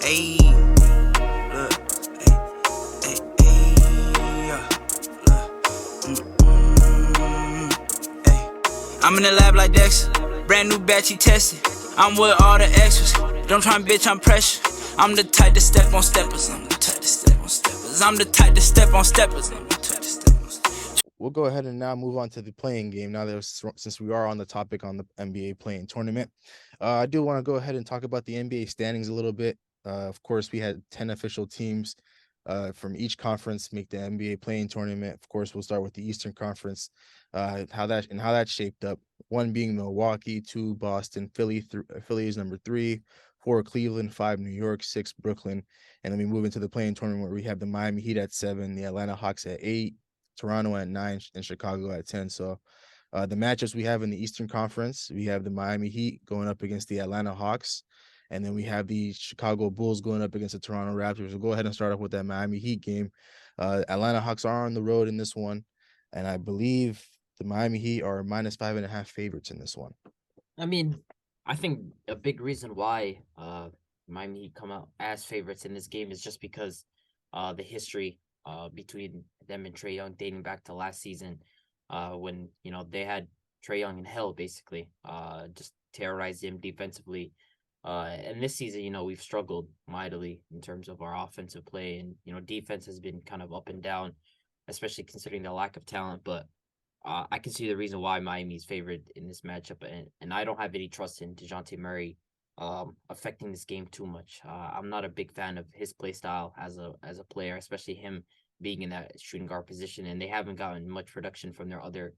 Ayy, look, yeah, ayy. I'm in the lab like Dexter, brand new batch he tested. I'm with all the extras, don't try and bitch, I'm pressure. I'm the type to step on steppers, I'm the type to step on steppers. I'm the type to step on steppers, I'm the type to step on steppers. We'll go ahead and now move on to the playing game. Now that since we are on the topic on the NBA playing tournament, I do want to go ahead and talk about the NBA standings a little bit. Of course, we had 10 official teams from each conference make the NBA playing tournament. Of course, we'll start with the Eastern Conference, how that shaped up. One being Milwaukee, two Boston, Philly is number 3, 4 Cleveland, 5 New York, 6 Brooklyn, and then we move into the playing tournament where we have the Miami Heat at 7, the Atlanta Hawks at 8. Toronto at 9, and Chicago at 10. So the matchups we have in the Eastern Conference, we have the Miami Heat going up against the Atlanta Hawks, and then we have the Chicago Bulls going up against the Toronto Raptors. We'll go ahead and start off with that Miami Heat game. Atlanta Hawks are on the road in this one, and I believe the Miami Heat are -5.5 favorites in this one. I mean, I think a big reason why Miami Heat come out as favorites in this game is just because the history between them and Trae Young dating back to last season, when they had Trae Young in hell basically, just terrorized him defensively. And this season, we've struggled mightily in terms of our offensive play, and defense has been kind of up and down, especially considering the lack of talent. But I can see the reason why Miami's favored in this matchup, and I don't have any trust in DeJounte Murray affecting this game too much. I'm not a big fan of his play style as a player, especially him being in that shooting guard position, and they haven't gotten much production from their other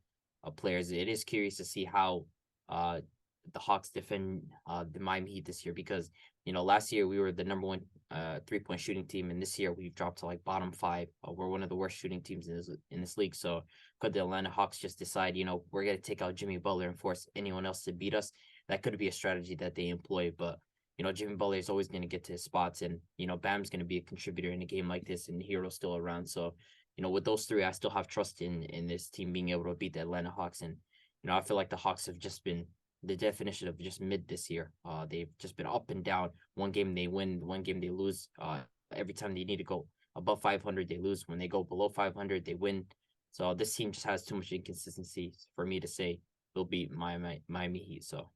players. It is curious to see how the Hawks defend the Miami Heat this year, because last year we were the number one 3-point shooting team, and this year we've dropped to like bottom 5. We're one of the worst shooting teams in this league. So could the Atlanta Hawks just decide, we're gonna take out Jimmy Butler and force anyone else to beat us? That could be a strategy that they employ, but Jimmy Butler is always going to get to his spots, and Bam's going to be a contributor in a game like this, and Hero's still around. So with those three, I still have trust in this team being able to beat the Atlanta Hawks. And I feel like the Hawks have just been the definition of just mid this year. They've just been up and down. One game they win, one game they lose. Every time they need to go above 500, they lose. When they go below 500, they win. So this team just has too much inconsistency for me to say they'll beat Miami Heat. So.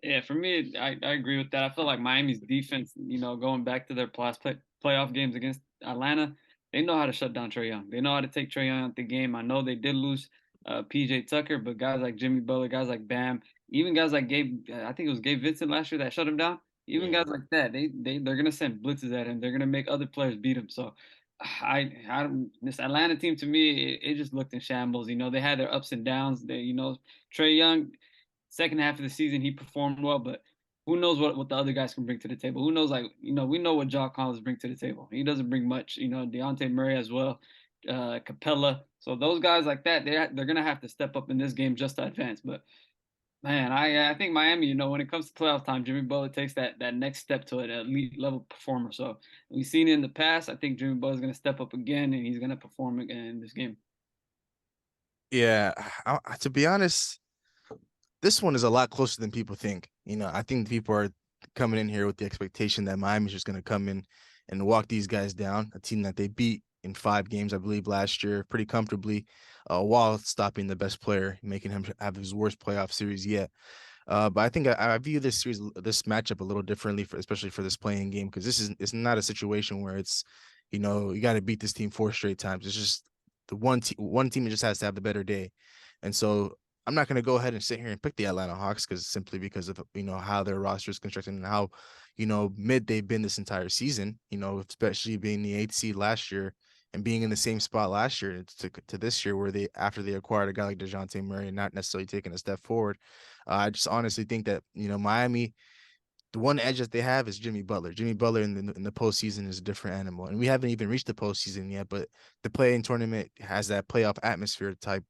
Yeah, for me, I agree with that. I feel like Miami's defense, going back to their playoff games against Atlanta, they know how to shut down Trae Young. They know how to take Trae Young out the game. I know they did lose PJ Tucker, but guys like Jimmy Butler, guys like Bam, even guys like I think it was Gabe Vincent last year that shut him down. Even guys like that, they're gonna send blitzes at him. They're gonna make other players beat him. So, this Atlanta team to me, it just looked in shambles. They had their ups and downs. Trae Young. Second half of the season, he performed well, but who knows what the other guys can bring to the table? Who knows, we know what John Collins brings to the table. He doesn't bring much. Deontay Murray as well, Capella. So those guys like that, they're gonna have to step up in this game just to advance. But man, I think Miami, when it comes to playoff time, Jimmy Butler takes that next step to an elite level performer. So we've seen it in the past. I think Jimmy Butler's gonna step up again, and he's gonna perform again in this game. Yeah, to be honest, this one is a lot closer than people think. I think people are coming in here with the expectation that Miami's just going to come in and walk these guys down, a team that they beat in 5 games, I believe, last year, pretty comfortably, while stopping the best player, making him have his worst playoff series yet. But I think I view this matchup a little differently, especially for this playing game, because it's not a situation where it's, you got to beat this team 4 straight times. It's just the one team that just has to have the better day. And so I'm not going to go ahead and sit here and pick the Atlanta Hawks simply because of how their roster is constructed and how mid they've been this entire season. Especially being the 8th seed last year and being in the same spot last year to this year, where after they acquired a guy like DeJounte Murray and not necessarily taking a step forward. I just honestly think that Miami, the one edge that they have is Jimmy Butler. Jimmy Butler in the postseason is a different animal, and we haven't even reached the postseason yet. But the play-in tournament has that playoff atmosphere type,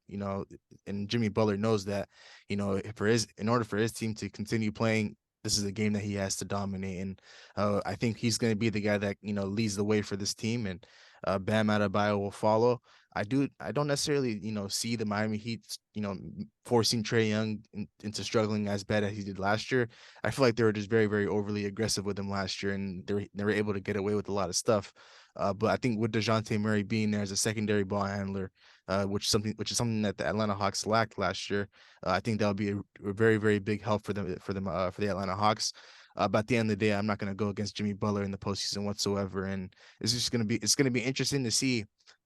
and Jimmy Butler knows that, in order for his team to continue playing this is a game that he has to dominate, and I think he's going to be the guy that leads the way for this team, and Bam Adebayo will follow. I don't necessarily see the Miami Heat forcing Trae Young into struggling as bad as he did last year. I feel like they were just very very overly aggressive with him last year, and they were able to get away with a lot of stuff. But I think with DeJounte Murray being there as a secondary ball handler, which is something that the Atlanta Hawks lacked last year. I think that'll be a very very big help for the Atlanta Hawks. But at the end of the day, I'm not going to go against Jimmy Butler in the postseason whatsoever, and it's gonna be interesting to see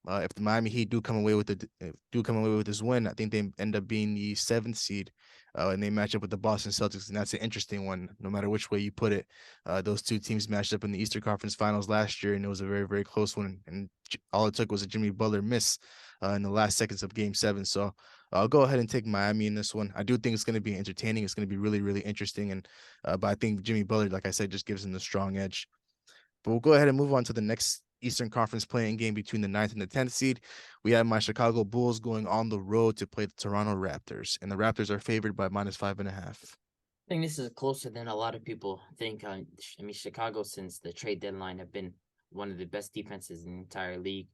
if the Miami Heat do come away with this win. I think they end up being the 7th seed, and they match up with the Boston Celtics, and that's an interesting one. No matter which way you put it, those two teams matched up in the Eastern Conference Finals last year, and it was a very very close one. And all it took was a Jimmy Butler miss in the last seconds of Game 7. So I'll go ahead and take Miami in this one. I do think it's going to be entertaining. It's going to be really, really interesting. And but I think Jimmy Butler, like I said, just gives him the strong edge. But we'll go ahead and move on to the next Eastern Conference playing game between the 9th and the 10th seed. We have my Chicago Bulls going on the road to play the Toronto Raptors, and the Raptors are favored by -5.5. I think this is closer than a lot of people think. I mean, Chicago, since the trade deadline, have been one of the best defenses in the entire league.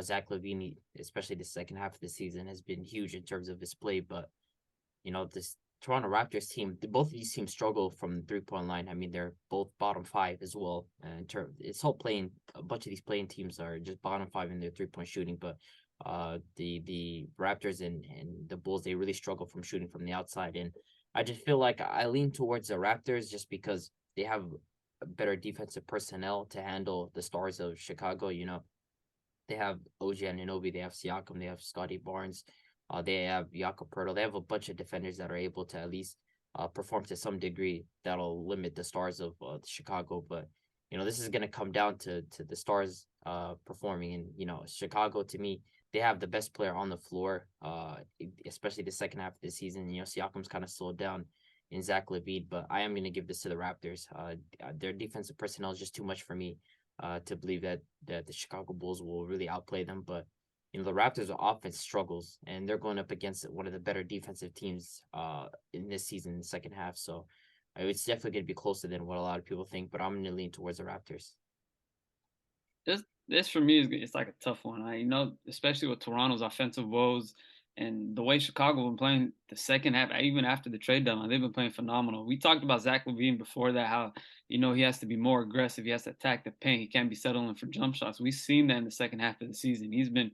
Zach LaVine, especially the second half of the season, has been huge in terms of his play. But this Toronto Raptors team, both of these teams struggle from the 3-point line. I mean, they're both bottom 5 as well. It's whole playing, a bunch of these playing teams are just bottom 5 in their 3-point shooting. But the Raptors and the Bulls, they really struggle from shooting from the outside. And I just feel like I lean towards the Raptors just because they have better defensive personnel to handle the stars of Chicago. They have OG Anunoby, they have Siakam, they have Scotty Barnes, they have Jakob Poeltl. They have a bunch of defenders that are able to at least perform to some degree that'll limit the stars of Chicago. But this is going to come down to the stars performing. And Chicago, to me, they have the best player on the floor, especially the second half of the season. Siakam's kind of slowed down in Zach LaVine, but I am going to give this to the Raptors. Their defensive personnel is just too much for me to believe that the Chicago Bulls will really outplay them. But the Raptors' offense struggles, and they're going up against one of the better defensive teams in this season in the second half. So it's definitely going to be closer than what a lot of people think. But I'm going to lean towards the Raptors. This for me it's like a tough one. Especially with Toronto's offensive woes and the way Chicago been playing the second half, even after the trade deadline, they've been playing phenomenal. We talked about Zach LaVine before that, how he has to be more aggressive. He has to attack the paint. He can't be settling for jump shots. We've seen that in the second half of the season. He's been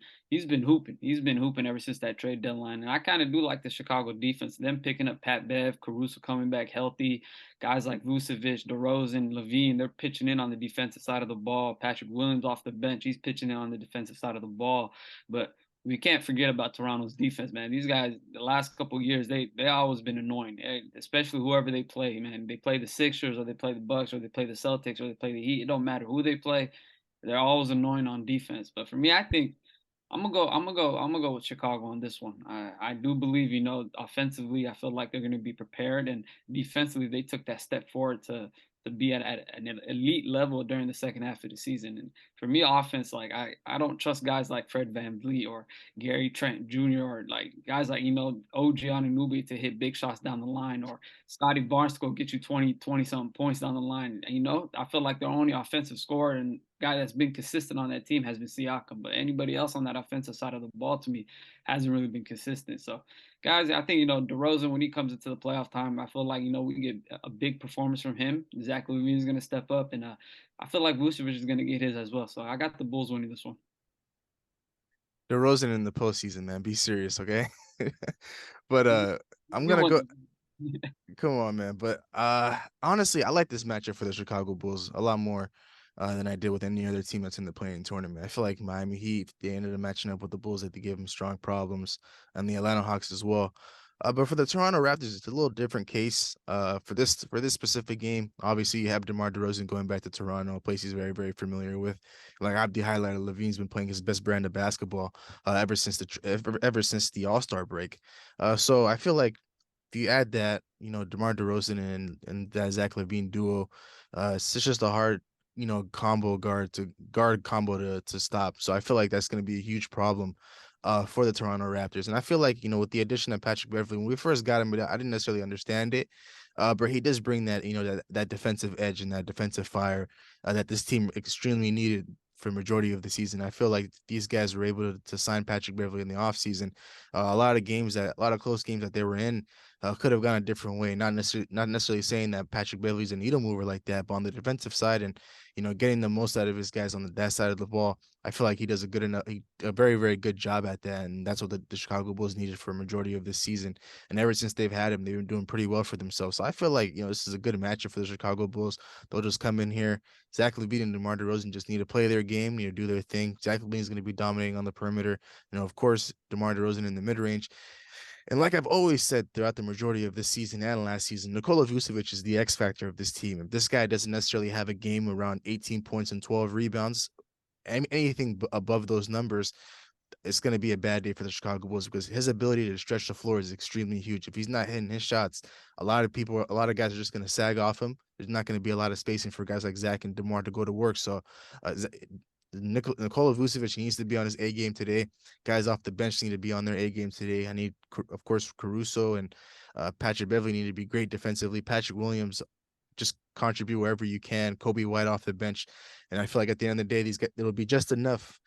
hooping. He's been hooping ever since that trade deadline. And I kind of do like the Chicago defense. Them picking up Pat Bev, Caruso coming back healthy, guys like Vucevic, DeRozan, LaVine, they're pitching in on the defensive side of the ball. Patrick Williams off the bench, he's pitching in on the defensive side of the ball. But we can't forget about Toronto's defense, man. These guys, the last couple of years, they always been annoying, especially whoever they play, man. They play the Sixers or they play the Bucks or they play the Celtics or they play the Heat. It don't matter who they play. They're always annoying on defense. But for me, I think I'm gonna go with Chicago on this one. I do believe, offensively, I feel like they're gonna be prepared, and defensively, they took that step forward to be at an elite level during the second half of the season. And for me, offense, like I don't trust guys like Fred VanVleet or Gary Trent Jr. or like guys like OG Anunoby to hit big shots down the line, or Scotty Barnes to go get you 20 something points down the line. And, I feel like their only offensive scorer and guy that's been consistent on that team has been Siakam, but anybody else on that offensive side of the ball to me hasn't really been consistent. So, guys, I think DeRozan, when he comes into the playoff time, I feel like we get a big performance from him. Zach LaVine is going to step up, and I feel like Vucevic is going to get his as well. So I got the Bulls winning this one. DeRozan in the postseason, man. Be serious, okay? But I'm gonna go. Come on, man. But honestly, I like this matchup for the Chicago Bulls a lot more than I did with any other team that's in the playing tournament. I feel like Miami Heat, they ended up matching up with the Bulls, that they gave them strong problems, and the Atlanta Hawks as well. But for the Toronto Raptors, it's a little different case. For this specific game, obviously you have DeMar DeRozan going back to Toronto, a place he's very very familiar with. Like Abdi highlighted, LaVine's been playing his best brand of basketball ever since the All-Star break. So I feel like if you add that, DeMar DeRozan and that Zach LaVine duo, it's just a hard, guard combo to stop. So I feel like that's going to be a huge problem for the Toronto Raptors. And I feel like, with the addition of Patrick Beverley, when we first got him, I didn't necessarily understand it. But he does bring that, that defensive edge and that defensive fire that this team extremely needed for majority of the season. I feel like these guys were able to sign Patrick Beverley in the offseason. A lot of close games that they were in could have gone a different way. Not necessarily saying that Patrick Beverley's a needle mover like that, but on the defensive side and getting the most out of his guys on that side of the ball, I feel like he does a very, very good job at that, and that's what the Chicago Bulls needed for a majority of this season. And ever since they've had him, they've been doing pretty well for themselves. So I feel like this is a good matchup for the Chicago Bulls. They'll just come in here. Zach LaVine and DeMar DeRozan just need to play their game, need to do their thing. Zach LaVine is going to be dominating on the perimeter. Of course, DeMar DeRozan in the mid range. And like I've always said throughout the majority of this season and last season, Nikola Vucevic is the X factor of this team. If this guy doesn't necessarily have a game around 18 points and 12 rebounds, anything above those numbers, it's going to be a bad day for the Chicago Bulls because his ability to stretch the floor is extremely huge. If he's not hitting his shots, a lot of guys are just going to sag off him. There's not going to be a lot of spacing for guys like Zach and DeMar to go to work. So Nikola Vucevic needs to be on his A game today. Guys off the bench need to be on their A game today. I need, of course, Caruso and Patrick Beverley need to be great defensively. Patrick Williams, just contribute wherever you can. Kobe White off the bench. And I feel like at the end of the day, these guys, it'll be just enough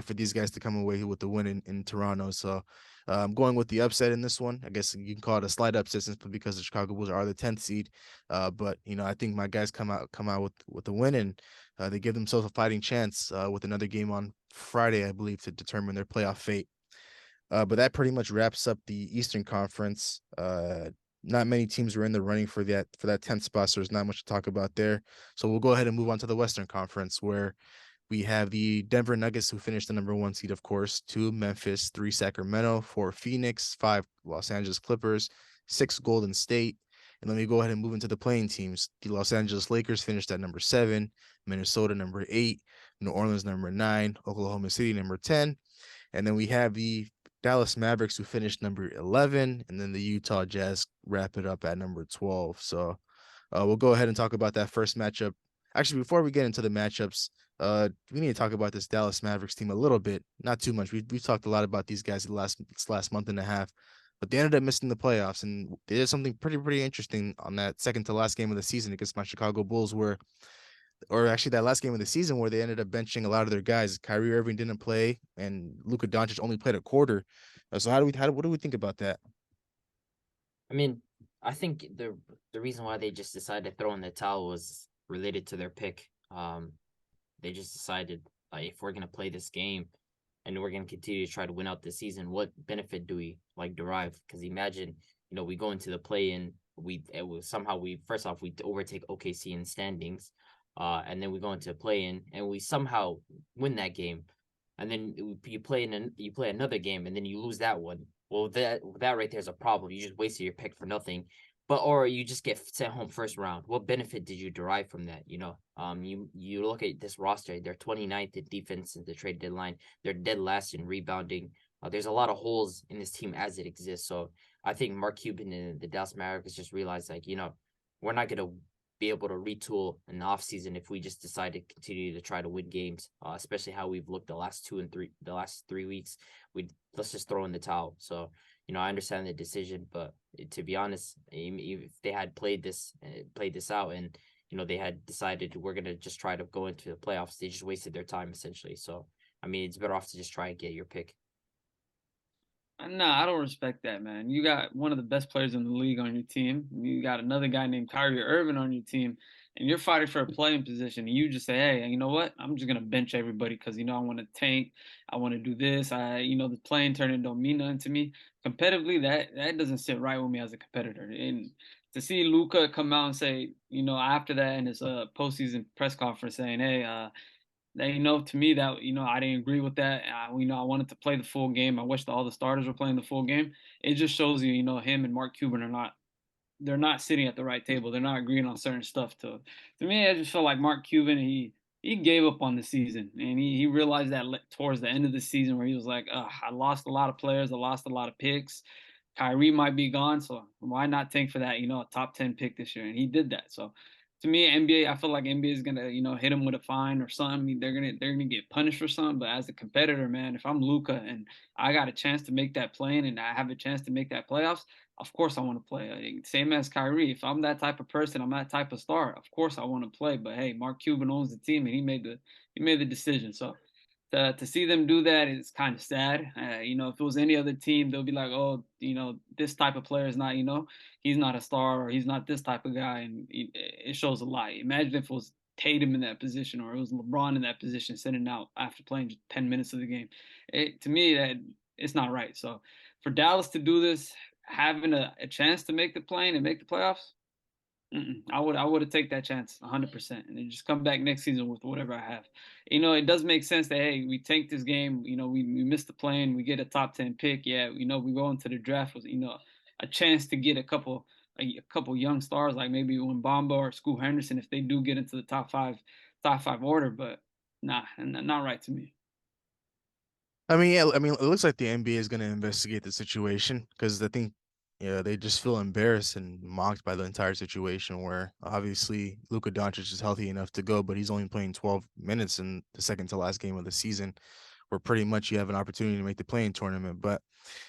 for these guys to come away with the win in Toronto. So I'm going with the upset in this one. I guess you can call it a slight upset simply because the Chicago Bulls are the 10th seed. But I think my guys come out with the win, and they give themselves a fighting chance with another game on Friday, I believe, to determine their playoff fate. But that pretty much wraps up the Eastern Conference. Not many teams were in the running for that 10th spot, so there's not much to talk about there. So we'll go ahead and move on to the Western Conference, where we have the Denver Nuggets, who finished the number 1 seed, of course, 2 Memphis, 3 Sacramento, 4 Phoenix, 5 Los Angeles Clippers, 6 Golden State. And let me go ahead and move into the playing teams. The Los Angeles Lakers finished at number 7, Minnesota number 8, New Orleans number 9, Oklahoma City number 10. And then we have the Dallas Mavericks, who finished number 11, and then the Utah Jazz wrap it up at number 12. So we'll go ahead and talk about that first matchup. Actually, before we get into the matchups, we need to talk about this Dallas Mavericks team a little bit, not too much. We've talked a lot about these guys the last month and a half, but they ended up missing the playoffs, and they did something pretty interesting on that second to last game of the season against my Chicago Bulls, or actually that last game of the season, where they ended up benching a lot of their guys. Kyrie Irving didn't play, and Luka Doncic only played a quarter. So what do we think about that? I mean, I think the reason why they just decided to throw in the towel was related to their pick. They just decided, like, if we're gonna play this game and we're gonna continue to try to win out this season, what benefit do we derive? Because imagine, we go into the play and we first off we overtake OKC in standings, and then we go into play in and we somehow win that game, and then you play another game and then you lose that one. Well, that right there is a problem. You just wasted your pick for nothing. Or you just get sent home first round. What benefit did you derive from that? You look at this roster, they're 29th in defense since the trade deadline. They're dead last in rebounding. There's a lot of holes in this team as it exists. So I think Mark Cuban and the Dallas Mavericks just realized, we're not going to be able to retool in the offseason if we just decide to continue to try to win games, especially how we've looked the last 3 weeks. Let's just throw in the towel. So, I understand the decision, but to be honest, if they had played this out and, they had decided we're going to just try to go into the playoffs, they just wasted their time essentially. So, I mean, it's better off to just try and get your pick. No, I don't respect that, man. You got one of the best players in the league on your team. You got another guy named Kyrie Irving on your team, and you're fighting for a playing position. And you just say, hey, you know what? I'm just going to bench everybody because, I want to tank. I want to do this. The playing tournament don't mean nothing to me. Competitively, that doesn't sit right with me as a competitor. And to see Luka come out and say, after that in his postseason press conference saying, hey, to me that, I didn't agree with that. I wanted to play the full game. I wish all the starters were playing the full game. It just shows you, him and Mark Cuban they're not sitting at the right table. They're not agreeing on certain stuff. To me, I just felt like Mark Cuban, he gave up on the season, and he realized that towards the end of the season where he was like, I lost a lot of players. I lost a lot of picks. Kyrie might be gone, so why not tank for that, a top 10 pick this year? And he did that. So to me, NBA, I feel like NBA is gonna, hit them with a fine or something. I mean, they're gonna get punished for something. But as a competitor, man, if I'm Luka and I got a chance to make that play and I have a chance to make that playoffs, of course I want to play. Same as Kyrie. If I'm that type of person, I'm that type of star. Of course I want to play. But hey, Mark Cuban owns the team and he made the decision. So to see them do that is kind of sad. If it was any other team, they'll be like, oh, this type of player is not, he's not a star or he's not this type of guy, and it shows a lot. Imagine if it was Tatum in that position or it was LeBron in that position sitting out after playing just 10 minutes of the game. To me, that it's not right. So for Dallas to do this, having a chance to make the play and make the playoffs, I would have take that chance 100% and then just come back next season with whatever I have. It does make sense that hey, we tank this game. We missed the play, we get a top 10 pick. Yeah, we go into the draft with a chance to get a couple young stars like maybe Mbamba or Scoot Henderson if they do get into the top five order. But nah, not right to me. I mean, yeah, I mean, it looks like the NBA is going to investigate the situation because I think, yeah, they just feel embarrassed and mocked by the entire situation. Where obviously Luka Doncic is healthy enough to go, but he's only playing 12 minutes in the second to last game of the season, where pretty much you have an opportunity to make the playing tournament. But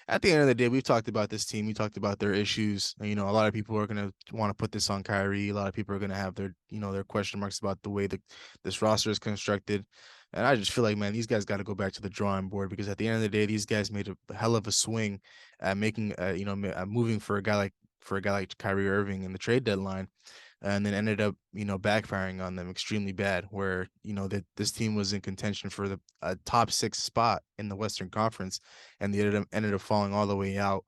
at the end of the day, we've talked about this team. We talked about their issues. A lot of people are going to want to put this on Kyrie. A lot of people are going to have their question marks about the way that this roster is constructed. And I just feel like, man, these guys got to go back to the drawing board because at the end of the day, these guys made a hell of a swing at making, moving for a guy like Kyrie Irving in the trade deadline, and then ended up, backfiring on them extremely bad. Where that this team was in contention for the top 6 spot in the Western Conference, and they ended up falling all the way out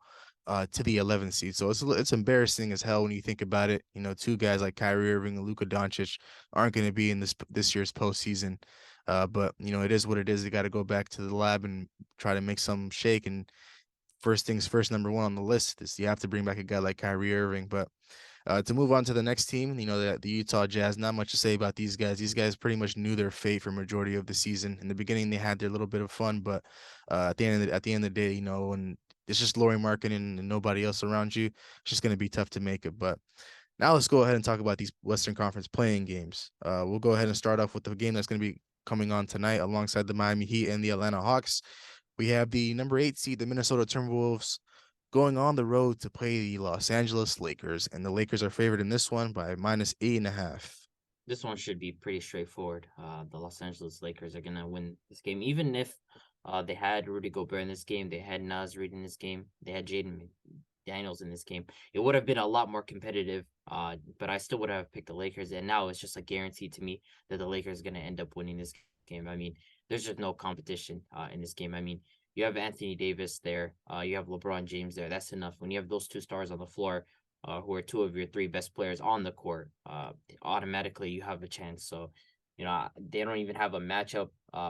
to the 11th seed. So it's embarrassing as hell when you think about it. Two guys like Kyrie Irving and Luka Doncic aren't going to be in this year's postseason. But it is what it is. They got to go back to the lab and try to make some shake. And first things first, number one on the list is you have to bring back a guy like Kyrie Irving. But to move on to the next team, the Utah Jazz, not much to say about these guys. These guys pretty much knew their fate for majority of the season. In the beginning, they had their little bit of fun, but at the end of the day, when it's just Lauri Markkanen and nobody else around you, it's just going to be tough to make it. But now let's go ahead and talk about these Western Conference playing games. We'll go ahead and start off with the game that's going to be coming on tonight alongside the Miami Heat and the Atlanta Hawks. We have the number 8 seed, the Minnesota Timberwolves, going on the road to play the Los Angeles Lakers, and the Lakers are favored in this one by -8.5. This one should be pretty straightforward. The Los Angeles Lakers are gonna win this game, even if they had Rudy Gobert in this game, they had Naz Reid in this game, they had Jaden Daniels in this game. It would have been a lot more competitive, but I still would have picked the Lakers. And now it's just a guarantee to me that the Lakers are going to end up winning this game. I mean, there's just no competition in this game. I mean, you have Anthony Davis there, you have LeBron James there. That's enough. When you have those 2 stars on the floor, who are 2 of your 3 best players on the court, automatically you have a chance. So, they don't even have a matchup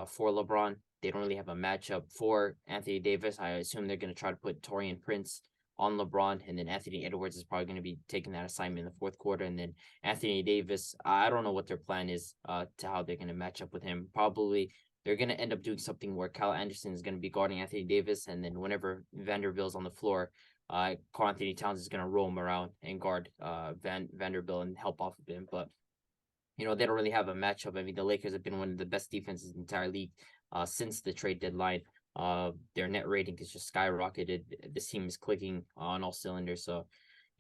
for LeBron. They don't really have a matchup for Anthony Davis. I assume they're going to try to put Taurean Prince on LeBron, and then Anthony Edwards is probably going to be taking that assignment in the fourth quarter. And then Anthony Davis, I don't know what their plan is to how they're going to match up with him. Probably they're going to end up doing something where Kyle Anderson is going to be guarding Anthony Davis, and then whenever Vanderbilt's on the floor, Karl Anthony Towns is going to roll him around and guard Vanderbilt and help off of him. But they don't really have a matchup. I mean, the Lakers have been one of the best defenses in the entire league since the trade deadline. Their net rating has just skyrocketed. This team is clicking on all cylinders. So,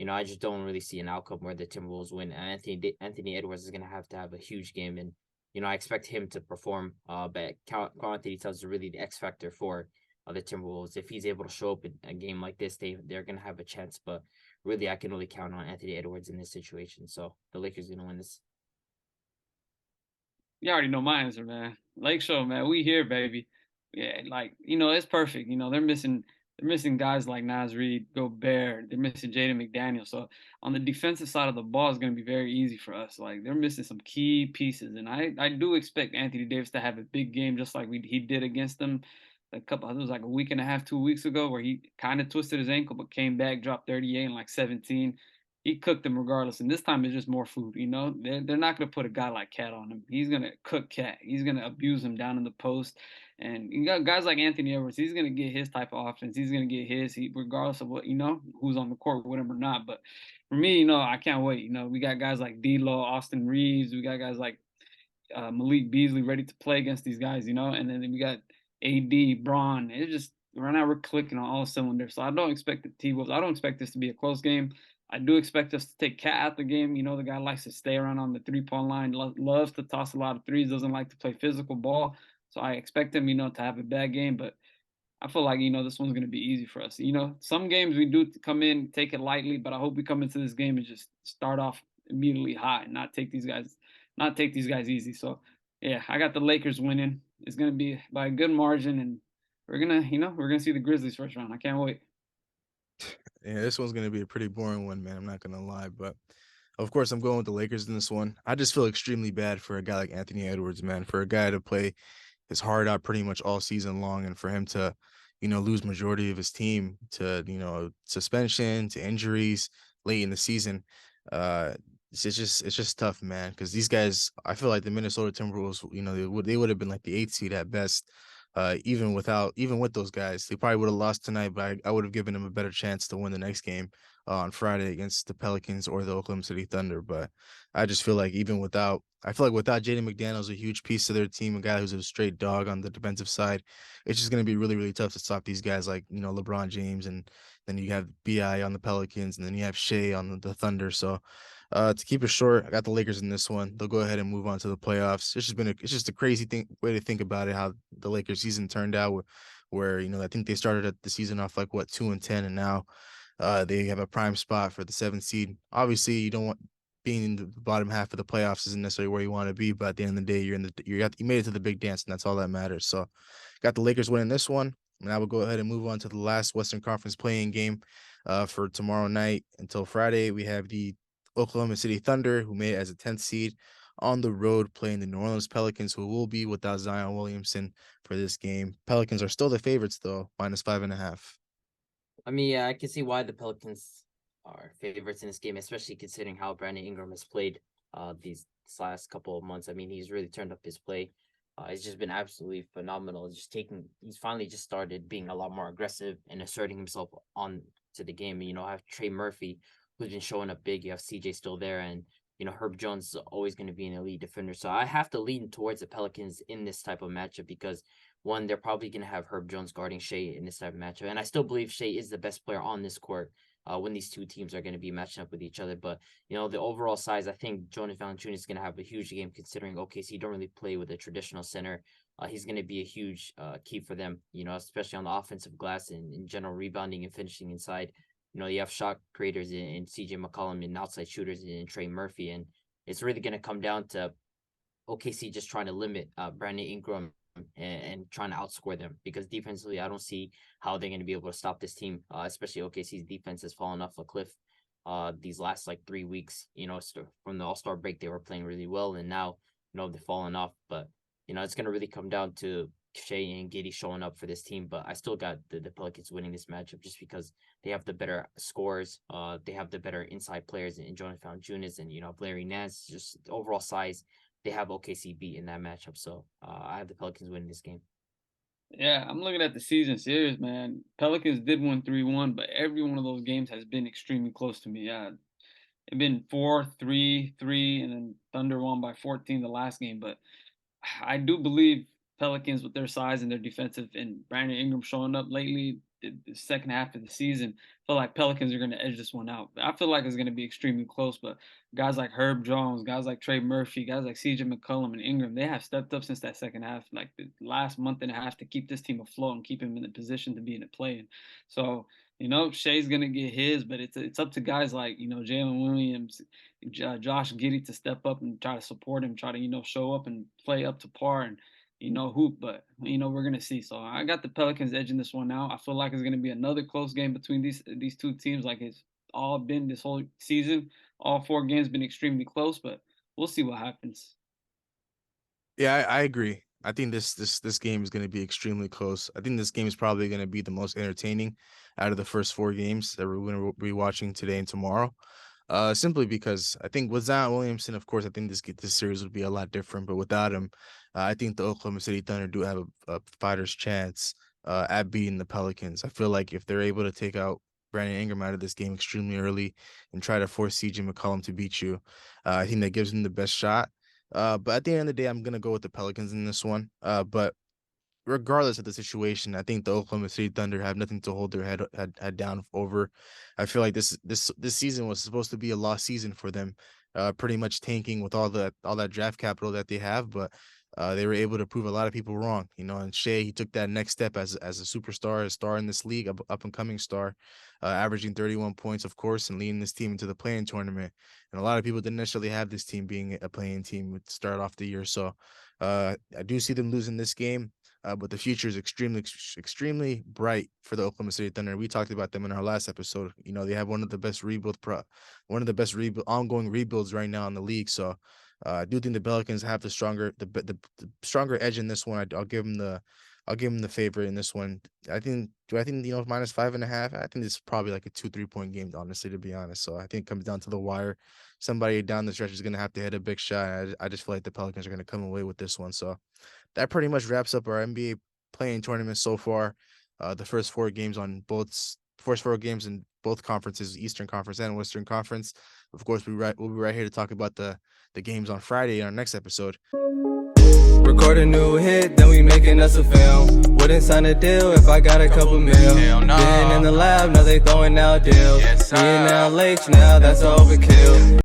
I just don't really see an outcome where the Timberwolves win. Anthony Edwards is going to have a huge game, and I expect him to perform. But Karl Anthony Towns is really the X factor for the Timberwolves. If he's able to show up in a game like this, they're going to have a chance. But really, I can only count on Anthony Edwards in this situation. So the Lakers are going to win this. You already know my answer, man. Lake Show, man. We here, baby. Yeah, it's perfect. They're missing guys like Naz Reid, Gobert. They're missing Jaden McDaniel. So on the defensive side of the ball, it's going to be very easy for us. Like, they're missing some key pieces, and I do expect Anthony Davis to have a big game, just like he did against them it was like a week and a half, 2 weeks ago, where he kind of twisted his ankle but came back, dropped 38 and like 17. He cooked them regardless, and this time it's just more food. They're not going to put a guy like Cat on him. He's going to cook Cat. He's going to abuse him down in the post, And you got guys like Anthony Edwards. He's gonna get his type of offense. He's gonna get his, regardless of what who's on the court with him or not. But for me, I can't wait. We got guys like D'Lo, Austin Reeves. We got guys like Malik Beasley ready to play against these guys. And then we got AD, Braun. It's just right now we're clicking on all cylinders. So I don't expect the T-Wolves. I don't expect this to be a close game. I do expect us to take Cat out the game. The guy likes to stay around on the 3-point line, loves to toss a lot of threes, doesn't like to play physical ball. So I expect him, to have a bad game, but I feel like, this one's going to be easy for us. Some games we do come in, take it lightly, but I hope we come into this game and just start off immediately hot and not take these guys easy. So yeah, I got the Lakers winning. It's going to be by a good margin, and we're going to see the Grizzlies first round. I can't wait. Yeah, this one's going to be a pretty boring one, man. I'm not going to lie, but of course I'm going with the Lakers in this one. I just feel extremely bad for a guy like Anthony Edwards, man, for a guy to play his heart out pretty much all season long, and for him to, lose majority of his team to, suspension, to injuries late in the season. It's just tough, man, because these guys, I feel like the Minnesota Timberwolves, they would have been like the 8th seed at best. Even with those guys, they probably would have lost tonight, but I would have given them a better chance to win the next game on Friday against the Pelicans or the Oklahoma City Thunder. But I just feel like without Jaden McDaniels, a huge piece of their team, a guy who's a straight dog on the defensive side, it's just going to be really, really tough to stop these guys like, LeBron James, and then you have BI on the Pelicans, and then you have Shea on the Thunder. So to keep it short, I got the Lakers in this one. They'll go ahead and move on to the playoffs. It's just a crazy way to think about it, how the Lakers season turned out, where I think they started the season off like 2-10, and now they have a prime spot for the 7th seed. Obviously, you don't want being in the bottom half of the playoffs isn't necessarily where you want to be, but at the end of the day, you made it to the big dance, and that's all that matters. So, got the Lakers winning this one, and I will go ahead and move on to the last Western Conference playing game for tomorrow night until Friday. We have the Oklahoma City Thunder, who made it as a 10th seed, on the road playing the New Orleans Pelicans, who will be without Zion Williamson for this game. Pelicans are still the favorites, though, -5.5. I mean, yeah, I can see why the Pelicans are favorites in this game, especially considering how Brandon Ingram has played these last couple of months. I mean, he's really turned up his play. It's just been absolutely phenomenal. He's finally just started being a lot more aggressive and asserting himself on to the game. I have Trey Murphy, who's been showing up big. You have CJ still there, and Herb Jones is always going to be an elite defender. So I have to lean towards the Pelicans in this type of matchup because, one, they're probably going to have Herb Jones guarding Shea in this type of matchup. And I still believe Shea is the best player on this court when these two teams are going to be matching up with each other. But, the overall size, I think Jonas Valanciunas is going to have a huge game considering OKC don't really play with a traditional center. He's going to be a huge key for them, especially on the offensive glass and in general rebounding and finishing inside. You have shot creators in CJ McCollum and outside shooters in Trey Murphy. And it's really going to come down to OKC just trying to limit Brandon Ingram and trying to outscore them, because defensively, I don't see how they're going to be able to stop this team, especially OKC's defense has fallen off a cliff these last 3 weeks. From the All-Star break, they were playing really well, and now, they've fallen off. But, it's going to really come down to Shea and Giddey showing up for this team, but I still got the Pelicans winning this matchup just because they have the better scores. They have the better inside players in Jonas Valanciunas and Larry Nance. Just overall size, they have OKC beat in that matchup. So I have the Pelicans winning this game. Yeah, I'm looking at the season series, man. Pelicans did win 3-1, but every one of those games has been extremely close to me. Yeah, it's been 4-3, 3, and then Thunder won by 14 the last game. But I do believe Pelicans, with their size and their defensive, and Brandon Ingram showing up lately, the second half of the season, I feel like Pelicans are going to edge this one out. I feel like it's going to be extremely close, but guys like Herb Jones, guys like Trey Murphy, guys like CJ McCollum and Ingram, they have stepped up since that second half, like the last month and a half, to keep this team afloat and keep him in the position to be in the play. So, Shea's going to get his, but it's up to guys like, Jalen Williams, Josh Giddey to step up and try to support him, try to, show up and play up to par and, hoop. But, we're going to see. So I got the Pelicans edging this one out. I feel like it's going to be another close game between these two teams, like it's all been this whole season. All 4 games been extremely close, but we'll see what happens. Yeah, I agree. I think this game is going to be extremely close. I think this game is probably going to be the most entertaining out of the first 4 games that we're going to be watching today and tomorrow. Simply because I think with Zion Williamson, of course, I think this series would be a lot different. But without him, I think the Oklahoma City Thunder do have a fighter's chance at beating the Pelicans. I feel like if they're able to take out Brandon Ingram out of this game extremely early and try to force CJ McCollum to beat you, I think that gives them the best shot. But at the end of the day, I'm gonna go with the Pelicans in this one. But regardless of the situation, I think the Oklahoma City Thunder have nothing to hold their head down over. I feel like this season was supposed to be a lost season for them, pretty much tanking with all that draft capital that they have, but they were able to prove a lot of people wrong. And Shea, he took that next step as a superstar, a star in this league, up and coming star, averaging 31 points, of course, and leading this team into the play-in tournament. And a lot of people didn't necessarily have this team being a play-in team to start off the year. So I do see them losing this game. But the future is extremely bright for the Oklahoma City Thunder. We talked about them in our last episode. They have one of the best ongoing rebuilds right now in the league. So I do think the Pelicans have the stronger edge in this one. I'll give them the favorite in this one. I think minus 5.5. I think it's probably like a 2-3 point game, honestly, to be honest. So I think it comes down to the wire. Somebody down the stretch is going to have to hit a big shot. I just feel like the Pelicans are going to come away with this one. So that pretty much wraps up our NBA playing tournament so far. The first four games in both conferences, Eastern Conference and Western Conference. Of course, we'll be right here to talk about the games on Friday in our next episode. Record a new hit, then we making us a film. Wouldn't sign a deal if I got a couple mil. Been in the lab, now they throwing out deals. Me and now Lakes, now that's overkill.